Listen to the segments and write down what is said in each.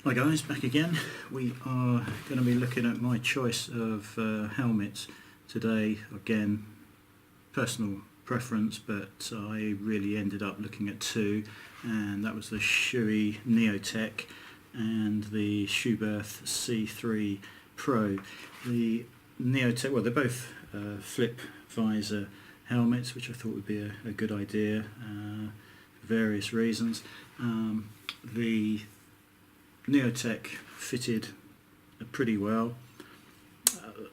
Hi guys, back again. We are going to be looking at my choice of helmets today. Again, personal preference, but I really ended up looking at two, and that was the Shoei Neotech and the Schuberth C3 Pro. The Neotech, well, they're both flip visor helmets, which I thought would be a good idea for various reasons. The Neotech fitted pretty well.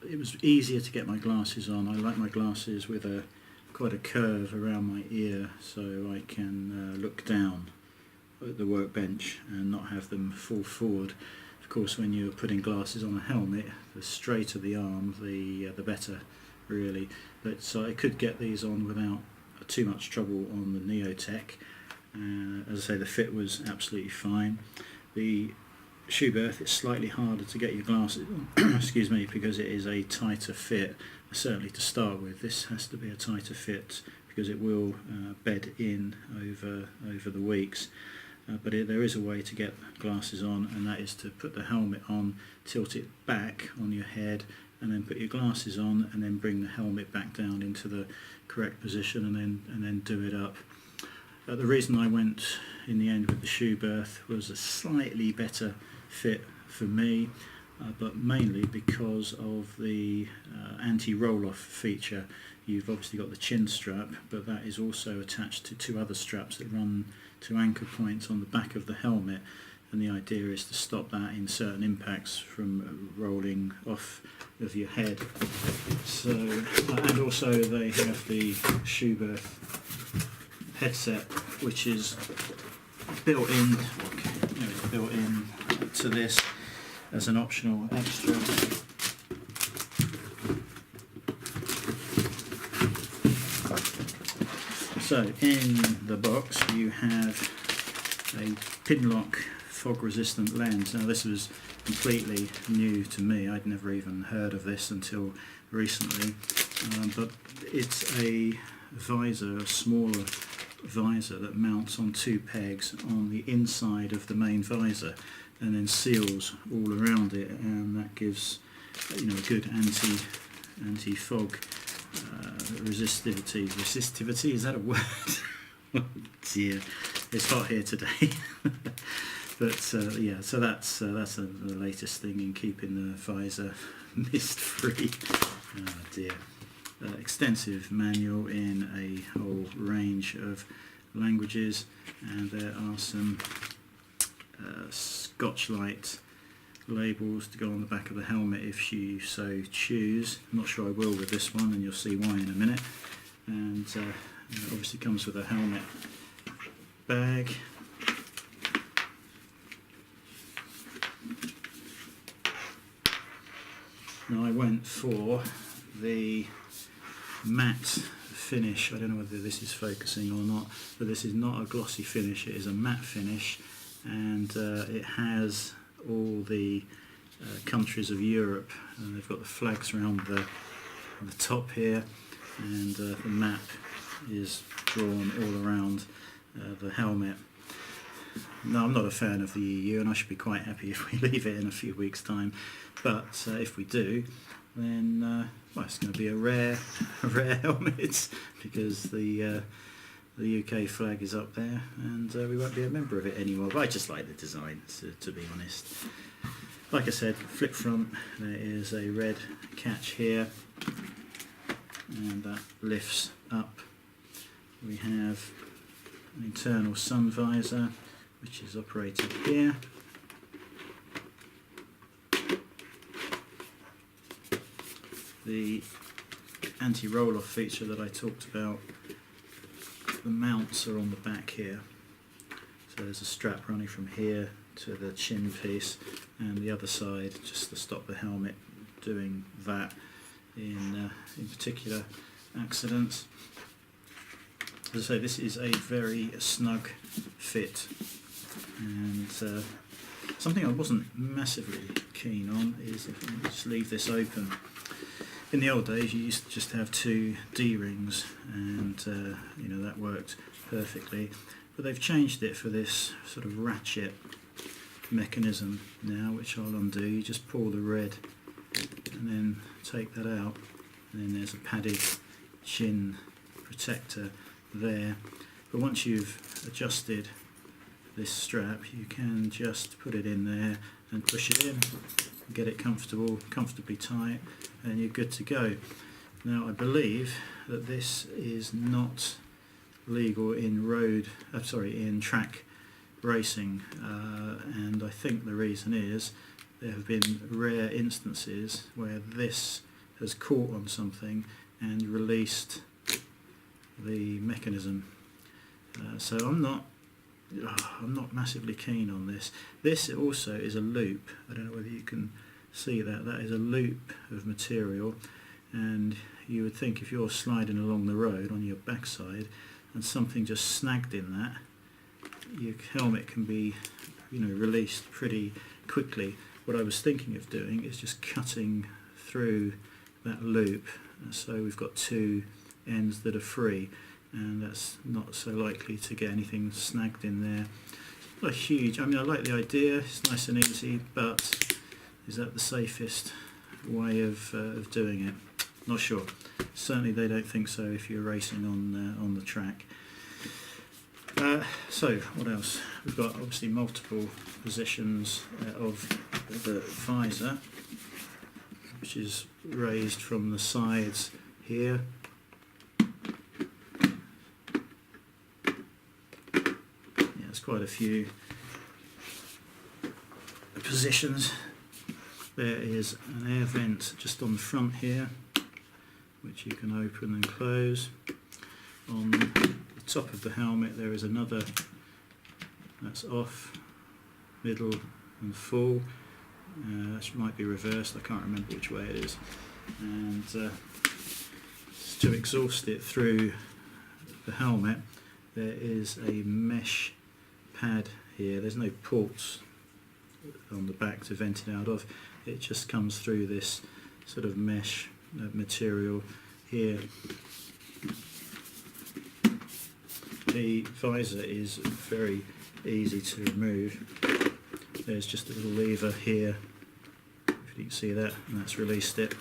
It was easier to get my glasses on. I like my glasses with quite a curve around my ear, so I can look down at the workbench and not have them fall forward. Of course, when you're putting glasses on a helmet, the straighter the arm, the better, really. But so I could get these on without too much trouble on the Neotech. As I say, the fit was absolutely fine. The Schuberth, it's slightly harder to get your glasses on, excuse me, because it is a tighter fit, certainly to start with. This has to be a tighter fit because it will bed in over the weeks. But there is a way to get glasses on, and that is to put the helmet on, tilt it back on your head, and then put your glasses on, and then bring the helmet back down into the correct position, and then do it up. The reason I went in the end with the Schuberth was a slightly better fit for me, but mainly because of the anti-roll-off feature. You've obviously got the chin strap, but that is also attached to two other straps that run to anchor points on the back of the helmet, and the idea is to stop that in certain impacts from rolling off of your head. So, and also they have the Schuberth headset, which is built in, built in to this as an optional extra. So in the box you have a pin-lock fog-resistant lens. Now this was completely new to me. I'd never even heard of this until recently, but it's a visor, a smaller visor that mounts on two pegs on the inside of the main visor and then seals all around it, and that gives a good anti-fog resistivity. Is that a word? Oh dear, it's hot here today. But yeah, so that's the latest thing in keeping the visor mist free. Oh dear. Extensive manual in a whole range of languages, and there are some Scotch-Light labels to go on the back of the helmet if you so choose. I'm not sure I will with this one, and you'll see why in a minute. And it obviously comes with a helmet bag. Now I went for the matte finish. I don't know whether this is focusing or not, but this is not a glossy finish, it is a matte finish, and it has all the countries of Europe. They've got the flags around the top here, and the map is drawn all around the helmet. Now, I'm not a fan of the EU, and I should be quite happy if we leave it in a few weeks' time, but if we do, then well, it's going to be a rare helmet, because the UK flag is up there, and we won't be a member of it anymore. But I just like the design, to be honest. Like I said, flip front, there is a red catch here, and that lifts up. We have an internal sun visor, which is operated here. The anti-roll-off feature that I talked about, the mounts are on the back here. So there's a strap running from here to the chin piece, and the other side just to stop the helmet doing that in particular accidents. As I say, this is a very snug fit, and something I wasn't massively keen on is if I just leave this open. In the old days you used to just have two D-rings, and that worked perfectly, but they've changed it for this sort of ratchet mechanism now, which I'll undo. You just pull the red and then take that out, and then there's a padded chin protector there. But once you've adjusted this strap, you can just put it in there and push it in, get it comfortably tight, and you're good to go. Now I believe that this is not legal in in track racing, and I think the reason is there have been rare instances where this has caught on something and released the mechanism. So I'm not massively keen on this. This also is a loop. I don't know whether you can see that. That is a loop of material, and you would think if you're sliding along the road on your backside and something just snagged in that, your helmet can be, released pretty quickly. What I was thinking of doing is just cutting through that loop, so we've got two ends that are free, and that's not so likely to get anything snagged in there. It's not a huge, I like the idea, it's nice and easy, but is that the safest way of doing it? Not sure. Certainly they don't think so if you're racing on the track. So what else? We've got obviously multiple positions of the visor, which is raised from the sides here. There's quite a few positions. There is an air vent just on the front here, which you can open and close. On the top of the helmet there is another that's off, middle and full. That might be reversed, I can't remember which way it is. And to exhaust it through the helmet, there is a mesh pad here. There's no ports on the back to vent it out of. It just comes through this sort of mesh material here. The visor is very easy to remove. There's just a little lever here, if you can see that, and that's released it.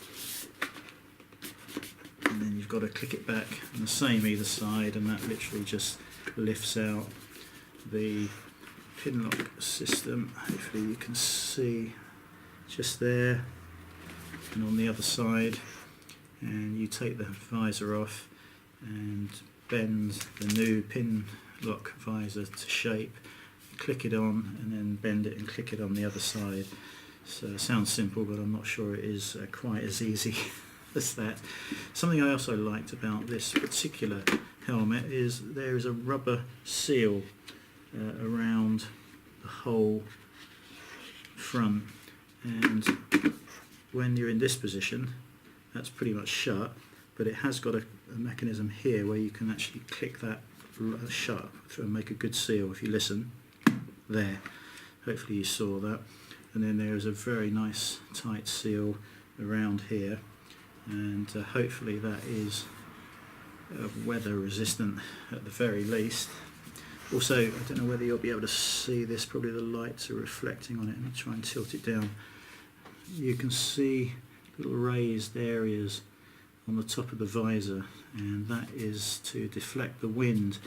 And then you've got to click it back, and the same either side, and that literally just lifts out the pin lock system. Hopefully you can see just there, and on the other side, and you take the visor off and bend the new pin lock visor to shape, click it on, and then bend it and click it on the other side. So it sounds simple, but I'm not sure it is quite as easy as that. Something I also liked about this particular helmet is there is a rubber seal around the whole front, and when you're in this position that's pretty much shut, but it has got a mechanism here where you can actually click that shut and make a good seal. If you listen there, hopefully you saw that, and then there is a very nice tight seal around here, and hopefully that is weather resistant at the very least. Also, I don't know whether you'll be able to see this, probably the lights are reflecting on it. Let me try and tilt it down. You can see little raised areas on the top of the visor, and that is to deflect the wind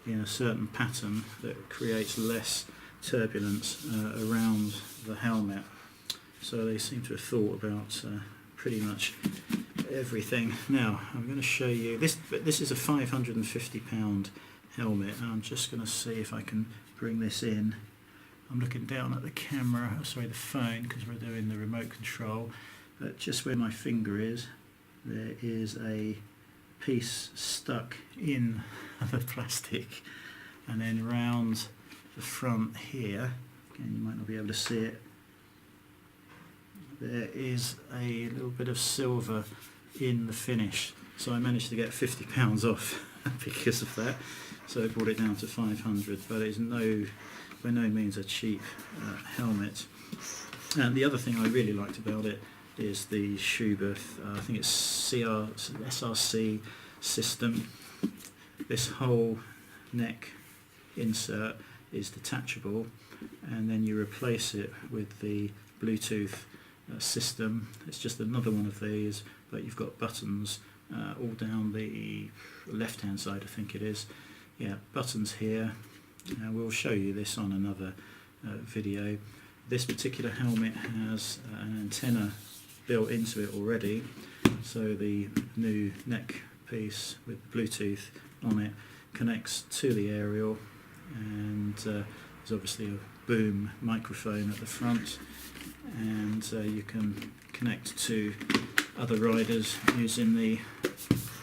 in a certain pattern that creates less turbulence around the helmet. So they seem to have thought about pretty much everything. Now I'm going to show you this. This is a £550 helmet, and I'm just going to see if I can bring this in. I'm looking down at the camera, sorry, the phone, because we're doing the remote control. Just where my finger is, there is a piece stuck in the plastic, and then round the front here, again you might not be able to see it, there is a little bit of silver in the finish. So I managed to get £50 off because of that, so I brought it down to 500, but it's by no means a cheap helmet. And the other thing I really liked about it is the Schuberth, I think it's SRC system. This whole neck insert is detachable, and then you replace it with the Bluetooth system. It's just another one of these, but you've got buttons all down the left hand side, I think it is. Yeah, buttons here. We'll show you this on another video. This particular helmet has an antenna built into it already, so the new neck piece with Bluetooth on it connects to the aerial, and there's obviously a boom microphone at the front, and you can connect to other riders using the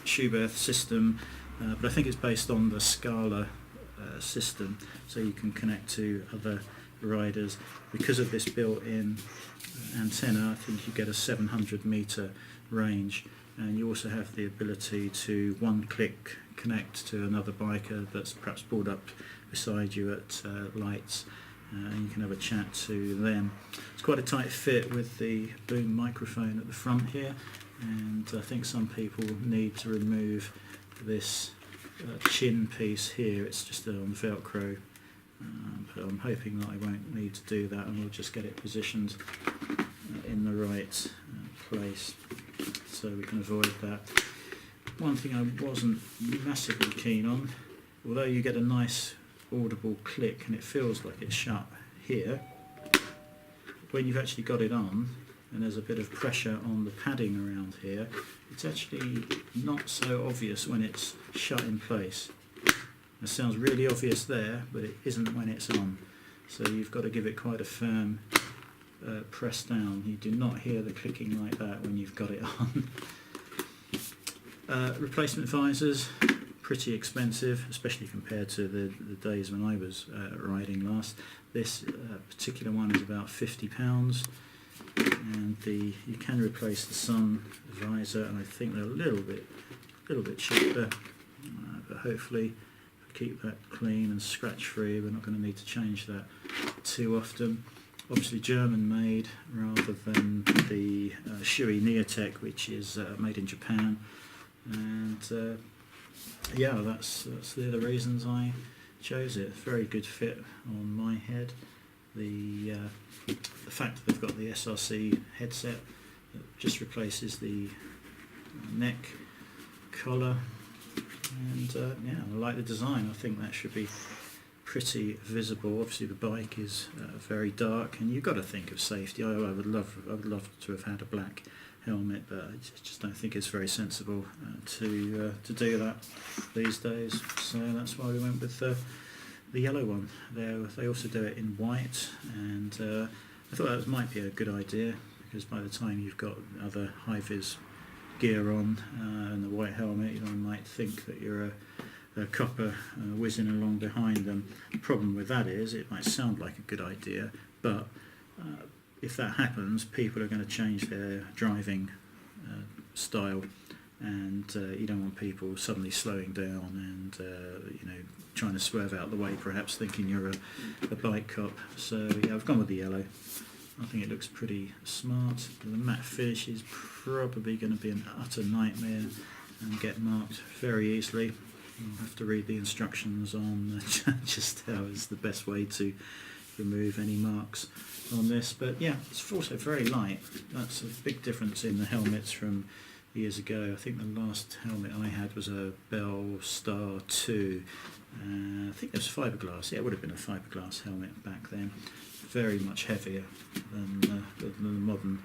Schuberth system, but I think it's based on the Scala system, so you can connect to other riders. Because of this built-in antenna, I think you get a 700 metre range, and you also have the ability to one-click connect to another biker that's perhaps pulled up beside you at lights, and you can have a chat to them. It's quite a tight fit with the boom microphone at the front here, and I think some people need to remove this chin piece here. It's just on Velcro, but I'm hoping that I won't need to do that, and we'll just get it positioned in the right place so we can avoid that. One thing I wasn't massively keen on, although you get a nice audible click and it feels like it's shut here, when you've actually got it on and there's a bit of pressure on the padding around here, it's actually not so obvious when it's shut in place. It sounds really obvious there, but it isn't when it's on. So you've got to give it quite a firm press down. You do not hear the clicking like that when you've got it on. Replacement visors, pretty expensive, especially compared to the days when I was riding last. This particular one is about £50, and you can replace the sun visor, and I think they're a little bit cheaper, but hopefully keep that clean and scratch free. We're not going to need to change that too often. Obviously German made rather than the Shoei Neotech, which is made in Japan, and yeah, that's the reasons I chose it. Very good fit on my head. The fact that they've got the SRC headset that just replaces the neck collar, and yeah, I like the design. I think that should be pretty visible. Obviously the bike is very dark, and you've got to think of safety. I would love to have had a black helmet, but I just don't think it's very sensible to do that these days. So that's why we went with the yellow one. They also do it in white, and I thought that might be a good idea, because by the time you've got other high-vis gear on and the white helmet, you might think that you're a copper whizzing along behind them. The problem with that is it might sound like a good idea, but if that happens, people are going to change their driving style, and you don't want people suddenly slowing down and trying to swerve out the way, perhaps thinking you're a bike cop. So yeah, I've gone with the yellow. I think it looks pretty smart. The matte finish is probably going to be an utter nightmare and get marked very easily. You'll have to read the instructions on just how is the best way to remove any marks on this. But yeah, it's also very light. That's a big difference in the helmets from years ago. I think the last helmet I had was a Bell Star 2. I think it was fiberglass. Yeah, it would have been a fiberglass helmet back then. Very much heavier than the modern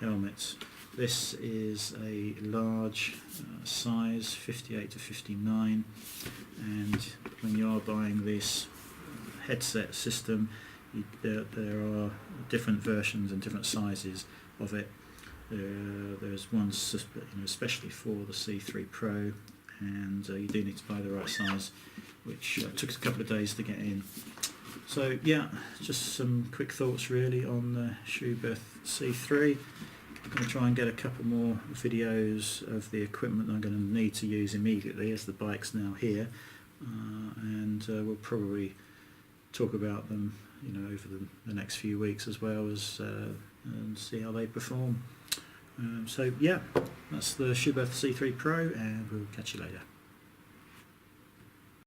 helmets. This is a large size, 58 to 59, and when you are buying this headset system, there are different versions and different sizes of it. There's one especially for the C3 Pro, and you do need to buy the right size, which took us a couple of days to get in. So yeah, just some quick thoughts really on the Schuberth C3. I'm going to try and get a couple more videos of the equipment I'm going to need to use immediately, as the bike's now here, and we'll probably talk about them over the next few weeks as well, as and see how they perform. So yeah, that's the Schuberth C3 Pro, and we'll catch you later.